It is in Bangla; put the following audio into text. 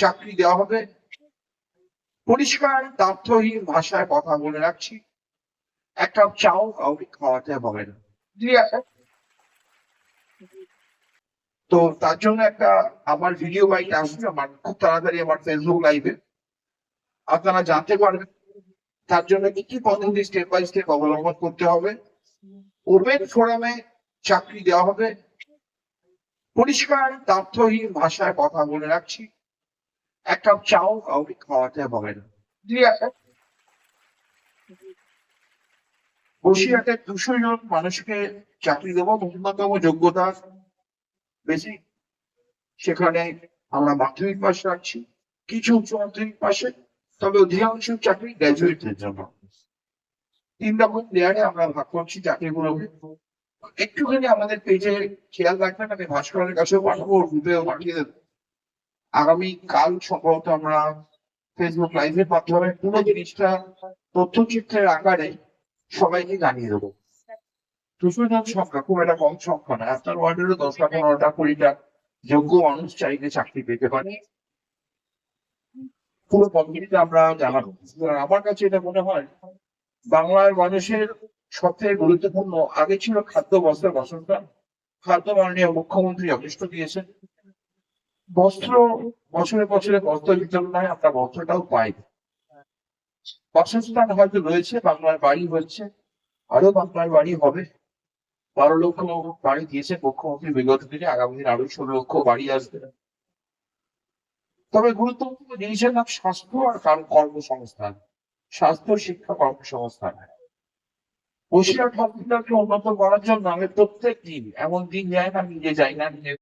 চাকরি দেওয়া হবে। পরিষ্কার তথ্যহীন ভাষায় কথা বলে রাখছি, এক কাপ চাও কাউকে খাওয়াতে হবে না। ঠিক আছে, তো তার জন্য একটা আমার ভিডিও বাইট আসবে আমার খুব তাড়াতাড়ি আমার ফেসবুক লাইভে, আপনারা জানতে পারবেন তার জন্য কি কি পদ্ধতি স্টেপ বাই স্টেপ অবলম্বন করতে হবে। ওপেন ফোরামে চাকরি দেওয়া হবে। পরিষ্কার তথ্যহীন ভাষায় কথা বলে রাখছি, এক কাপ চাও কাউকে খাওয়াতে হবে না। ঠিক আছে, বসিরহাটে 200 জন মানুষকে চাকরি দেবো, ন্যূনতম যোগ্যতা বেশি। সেখানে আমরা মাধ্যমিক পাশ রাখছি, কিছু উচ্চ মাধ্যমিক পাশে, তবে অধিকাংশ চাকরি গ্র্যাজুয়েটদের জন্য। 3 রকম লেয়ারে আমরা ভাগ করছি চাকরিগুলোকে। একটুখানি আমাদের পেজে খেয়াল রাখবেন, আমি ভাস্করের কাছেও পাঠাবো, গ্রুপেও পাঠিয়ে দেবো। আগামী কাল সম্ভবত আমরা ফেসবুক লাইভের মাধ্যমে পুরো জিনিসটা তথ্যচিত্রের আকারে সবাইকে জানিয়ে দেবো। 200 জন সংখ্যা খুব একটা কম সংখ্যা না, আপনার ওয়ার্ডেরও 10টা 15টা 20টা যোগ্য মানুষ চাইলে চাকরি পেতে পারে। পুরো পদ্ধতিটা আমরা জানাবো। আমার কাছে এটা মনে হয় বাংলার মানুষের সব থেকে গুরুত্বপূর্ণ আগে ছিল খাদ্য বস্ত্র বাসস্থান। খাদ্য মাননীয় মুখ্যমন্ত্রী যথেষ্ট দিয়েছেন। বস্ত্র বছরে বছরে বস্ত্র বিতরণ হয়, আমরা বস্ত্রটাও পাই। বাসস্থান হয়তো রয়েছে, বাংলার বাড়ি হচ্ছে, আরো বাংলার বাড়ি হবে। 12 লক্ষ বাড়ি দিয়েছে মুখ্যমন্ত্রী বিগত দিনে, আগামী দিন আরো 16 লক্ষ বাড়ি আসবে। তবে গুরুত্বপূর্ণ জিনিসের নাম স্বাস্থ্য আর কর্মসংস্থান। স্বাস্থ্য, শিক্ষা, কর্মসংস্থান। বসিরহাট হসপিটালকে উন্নত করার জন্য আমি প্রত্যেক দিন, এমন দিন যায় না নিজে যাই না, নিজে